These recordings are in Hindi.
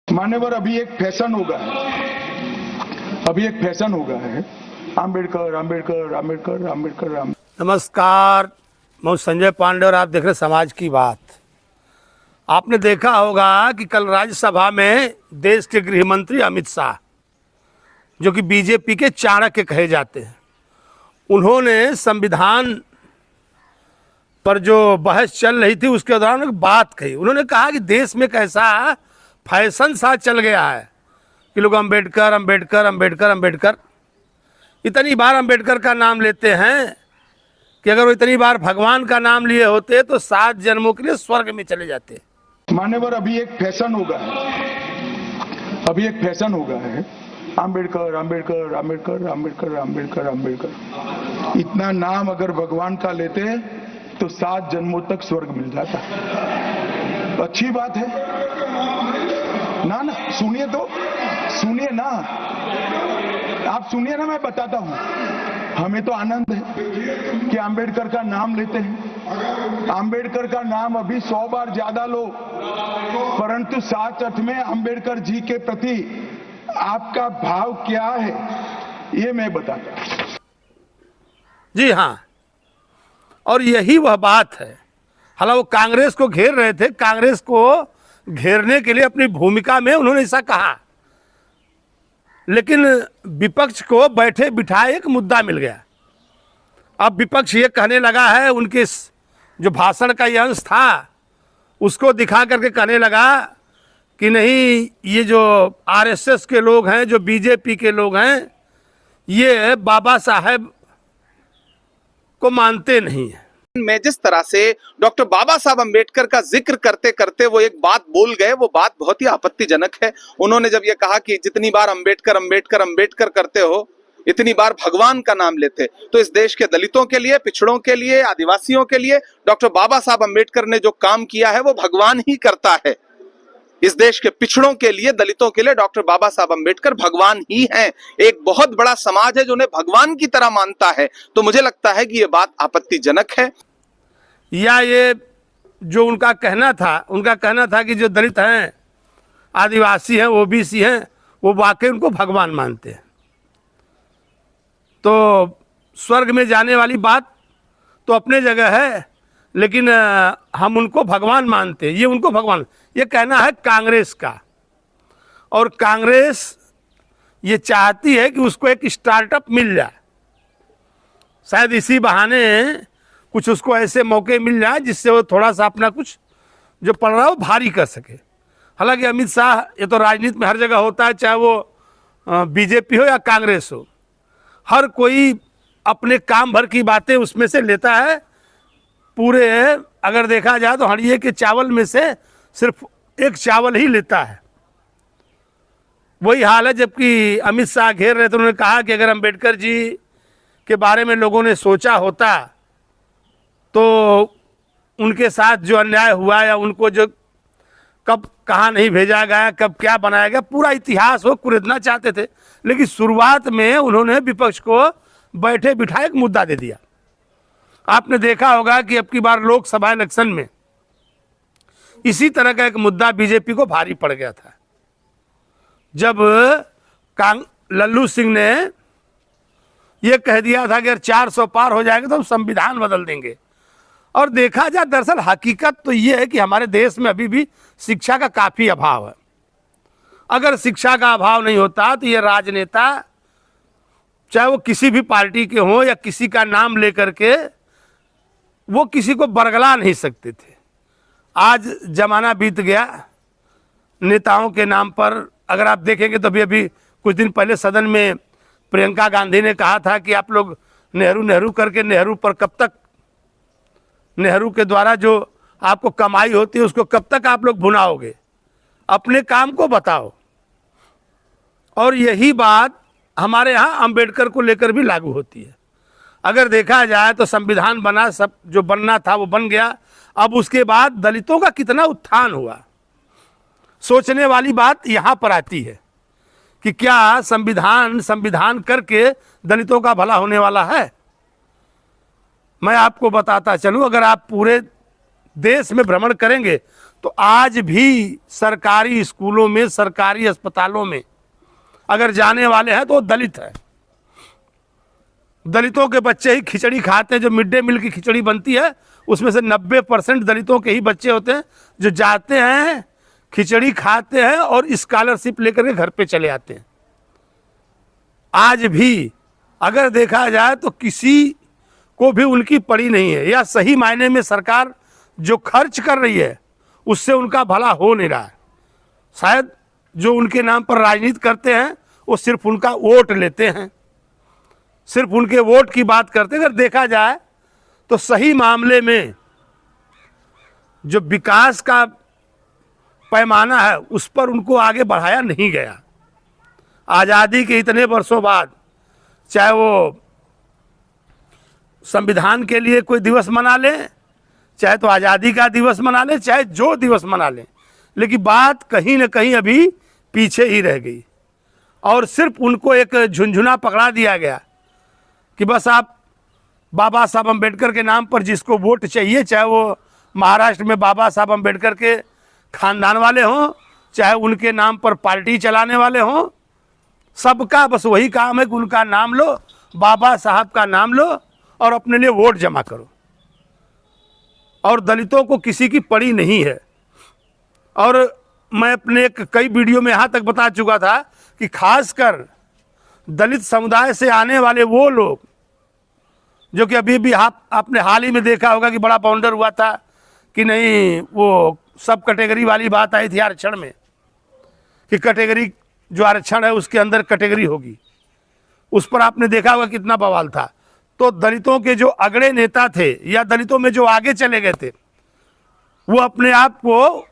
मान्यवर, अभी एक फैशन हो गया है आम्बेडकर आम्बेडकर आम्बेडकर आम्बेडकर नमस्कार, मैं संजय पांडे और आप देख रहे समाज की बात। आपने देखा होगा कि कल राज्यसभा में देश के गृह मंत्री अमित शाह, जो कि बीजेपी के चाणक्य कहे जाते हैं, उन्होंने संविधान पर जो बहस चल रही थी उसके दौरान एक बात कही। उन्होंने कहा कि देश में कैसा फैशन सा चल गया है कि लोग अम्बेडकर अम्बेडकर अम्बेडकर अम्बेडकर इतनी बार अम्बेडकर का नाम लेते हैं कि अगर वो इतनी बार भगवान का नाम लिए होते तो 7 जन्मों के लिए स्वर्ग में चले जाते। मान्यवर, अभी एक फैशन हो गया है आम्बेडकर आम्बेडकर आम्बेडकर आम्बेडकर आम्बेडकर आम्बेडकर। इतना नाम अगर भगवान का लेते तो 7 जन्मों तक स्वर्ग मिल जाता। अच्छी बात है ना? सुनिए तो, सुनिए ना, आप सुनिए ना, मैं बताता हूं। हमें तो आनंद है कि आम्बेडकर का नाम लेते हैं। आम्बेडकर का नाम अभी 100 बार ज्यादा लो, परंतु साथ अर्थ में आम्बेडकर जी के प्रति आपका भाव क्या है ये मैं बताता हूं। जी हाँ, और यही वह बात है। हालांकि वो कांग्रेस को घेर रहे थे, कांग्रेस को घेरने के लिए अपनी भूमिका में उन्होंने ऐसा कहा, लेकिन विपक्ष को बैठे बिठाए एक मुद्दा मिल गया। अब विपक्ष ये कहने लगा है, उनके जो भाषण का ये अंश था उसको दिखा करके कहने लगा कि नहीं, ये जो आरएसएस के लोग हैं, जो बीजेपी के लोग हैं, ये बाबा साहेब को मानते नहीं हैं। में जिस तरह से डॉक्टर बाबा साहब अंबेडकर का जिक्र करते करते वो एक बात बोल गए, वो बात बहुत ही आपत्तिजनक है। उन्होंने जब ये कहा कि जितनी बार अंबेडकर अंबेडकर अंबेडकर करते हो, इतनी बार भगवान का नाम लेते, तो इस देश के दलितों के लिए, पिछड़ों के लिए, आदिवासियों के लिए डॉक्टर बाबा साहब अंबेडकर ने जो काम किया है वो भगवान ही करता है। इस देश के पिछड़ों के लिए, दलितों के लिए डॉक्टर बाबा साहब अंबेडकर भगवान ही हैं। एक बहुत बड़ा समाज है जो उन्हें भगवान की तरह मानता है। तो मुझे लगता है कि ये बात आपत्तिजनक है। या ये जो उनका कहना था कि जो दलित हैं, आदिवासी हैं, ओबीसी हैं, वो वाकई उनको भगवान मानते हैं। तो स्वर्ग में जाने वाली बात तो अपने जगह है, लेकिन हम उनको भगवान मानते हैं, ये उनको भगवान, ये कहना है कांग्रेस का। और कांग्रेस ये चाहती है कि उसको एक स्टार्टअप मिल जाए, शायद इसी बहाने कुछ उसको ऐसे मौके मिल जाए जिससे वो थोड़ा सा अपना कुछ जो पड़ रहा है वो भारी कर सके। हालांकि अमित शाह, ये तो राजनीति में हर जगह होता है, चाहे वो बीजेपी हो या कांग्रेस हो, हर कोई अपने काम भर की बातें उसमें से लेता है। पूरे अगर देखा जाए तो हड़िये के चावल में से सिर्फ एक चावल ही लेता है। वही हाल है। जबकि अमित शाह घेर रहे थे, उन्होंने कहा कि अगर अम्बेडकर जी के बारे में लोगों ने सोचा होता तो उनके साथ जो अन्याय हुआ या उनको जो कब कहाँ नहीं भेजा गया, कब क्या बनाया गया, पूरा इतिहास वो कुरेदना चाहते थे। लेकिन शुरुआत में उन्होंने विपक्ष को बैठे बिठाए एक मुद्दा दे दिया। आपने देखा होगा कि अब की बार लोकसभा इलेक्शन में इसी तरह का एक मुद्दा बीजेपी को भारी पड़ गया था, जब लल्लू सिंह ने यह कह दिया था कि अगर 400 पार हो जाएंगे तो हम संविधान बदल देंगे। और देखा जाए, दरअसल हकीकत तो ये है कि हमारे देश में अभी भी शिक्षा का काफ़ी अभाव है। अगर शिक्षा का अभाव नहीं होता तो ये राजनेता, चाहे वो किसी भी पार्टी के हों या किसी का नाम लेकर के, वो किसी को बरगला नहीं सकते थे। आज जमाना बीत गया नेताओं के नाम पर। अगर आप देखेंगे तो अभी कुछ दिन पहले सदन में प्रियंका गांधी ने कहा था कि आप लोग नेहरू नेहरू करके नेहरू पर कब तक, नेहरू के द्वारा जो आपको कमाई होती है उसको कब तक आप लोग भुनाओगे, अपने काम को बताओ। और यही बात हमारे यहाँ अम्बेडकर को लेकर भी लागू होती है। अगर देखा जाए तो संविधान बना, सब जो बनना था वो बन गया। अब उसके बाद दलितों का कितना उत्थान हुआ, सोचने वाली बात यहाँ पर आती है कि क्या संविधान करके दलितों का भला होने वाला है। मैं आपको बताता चलूं, अगर आप पूरे देश में भ्रमण करेंगे तो आज भी सरकारी स्कूलों में, सरकारी अस्पतालों में अगर जाने वाले हैं तो वो दलित है। दलितों के बच्चे ही खिचड़ी खाते हैं। जो मिड डे मील की खिचड़ी बनती है उसमें से 90% दलितों के ही बच्चे होते हैं जो जाते हैं, खिचड़ी खाते हैं और स्कॉलरशिप लेकर के घर पे चले आते हैं। आज भी अगर देखा जाए तो किसी को भी उनकी पड़ी नहीं है, या सही मायने में सरकार जो खर्च कर रही है उससे उनका भला हो नहीं रहा है। शायद जो उनके नाम पर राजनीति करते हैं वो सिर्फ उनका वोट लेते हैं, सिर्फ उनके वोट की बात करते हैं। अगर देखा जाए तो सही मामले में जो विकास का पैमाना है उस पर उनको आगे बढ़ाया नहीं गया। आज़ादी के इतने वर्षों बाद, चाहे वो संविधान के लिए कोई दिवस मना लें, चाहे तो आज़ादी का दिवस मना लें, चाहे जो दिवस मना लें, लेकिन बात कहीं ना कहीं अभी पीछे ही रह गई। और सिर्फ उनको एक झुंझुना पकड़ा दिया गया कि बस आप बाबा साहब अम्बेडकर के नाम पर जिसको वोट चाहिए, चाहे वो महाराष्ट्र में बाबा साहब अम्बेडकर के खानदान वाले हों, चाहे उनके नाम पर पार्टी चलाने वाले हों, सबका बस वही काम है कि उनका नाम लो, बाबा साहब का नाम लो और अपने लिए वोट जमा करो। और दलितों को किसी की पड़ी नहीं है। और मैं अपने कई वीडियो में यहाँ तक बता चुका था कि खासकर दलित समुदाय से आने वाले वो लोग जो कि अभी भी आपने हाल ही में देखा होगा कि बड़ा बाउंडर हुआ था कि नहीं, वो सब कैटेगरी वाली बात आई थी आरक्षण में कि कैटेगरी जो आरक्षण है उसके अंदर कैटेगरी होगी। उस पर आपने देखा होगा कितना बवाल था। तो दलितों के जो अगड़े नेता थे या दलितों में जो आगे चले गए थे वो अपने आप को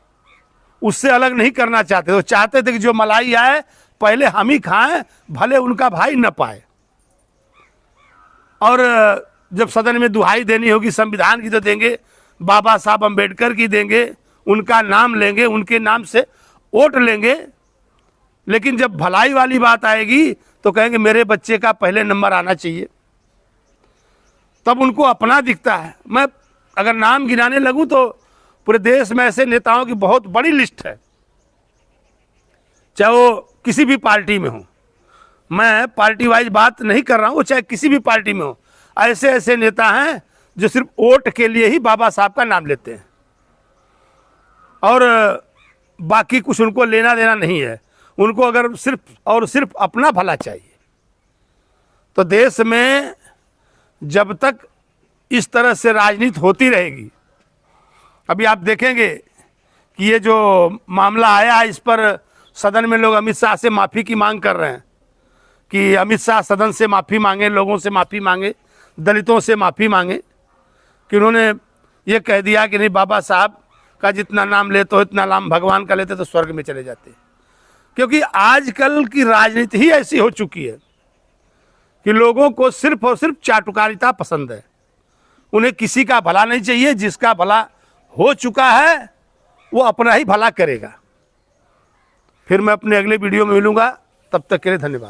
उससे अलग नहीं करना चाहते। वो चाहते थे कि जो मलाई आए पहले हम ही खाएं, भले उनका भाई न पाए। और जब सदन में दुहाई देनी होगी संविधान की तो देंगे, बाबा साहब अम्बेडकर की देंगे, उनका नाम लेंगे, उनके नाम से वोट लेंगे। लेकिन जब भलाई वाली बात आएगी तो कहेंगे मेरे बच्चे का पहले नंबर आना चाहिए। तब उनको अपना दिखता है। मैं अगर नाम गिनाने लगूं तो पूरे देश में ऐसे नेताओं की बहुत बड़ी लिस्ट है, चाहे वो किसी भी पार्टी में हो। मैं पार्टी वाइज बात नहीं कर रहा हूँ, चाहे किसी भी पार्टी में हो। ऐसे ऐसे नेता हैं जो सिर्फ वोट के लिए ही बाबा साहब का नाम लेते हैं और बाकी कुछ उनको लेना देना नहीं है। उनको अगर सिर्फ और सिर्फ अपना भला चाहिए। तो देश में जब तक इस तरह से राजनीति होती रहेगी, अभी आप देखेंगे कि ये जो मामला आया है इस पर सदन में लोग अमित शाह से माफ़ी की मांग कर रहे हैं कि अमित शाह सदन से माफ़ी मांगे, लोगों से माफ़ी मांगे, दलितों से माफ़ी मांगे कि उन्होंने ये कह दिया कि नहीं बाबा साहब का जितना नाम लेते हो इतना नाम भगवान का लेते तो स्वर्ग में चले जाते। क्योंकि आजकल की राजनीति ही ऐसी हो चुकी है कि लोगों को सिर्फ और सिर्फ चाटुकारिता पसंद है। उन्हें किसी का भला नहीं चाहिए। जिसका भला हो चुका है वो अपना ही भला करेगा। फिर मैं अपने अगले वीडियो में मिलूंगा, तब तक के लिए धन्यवाद।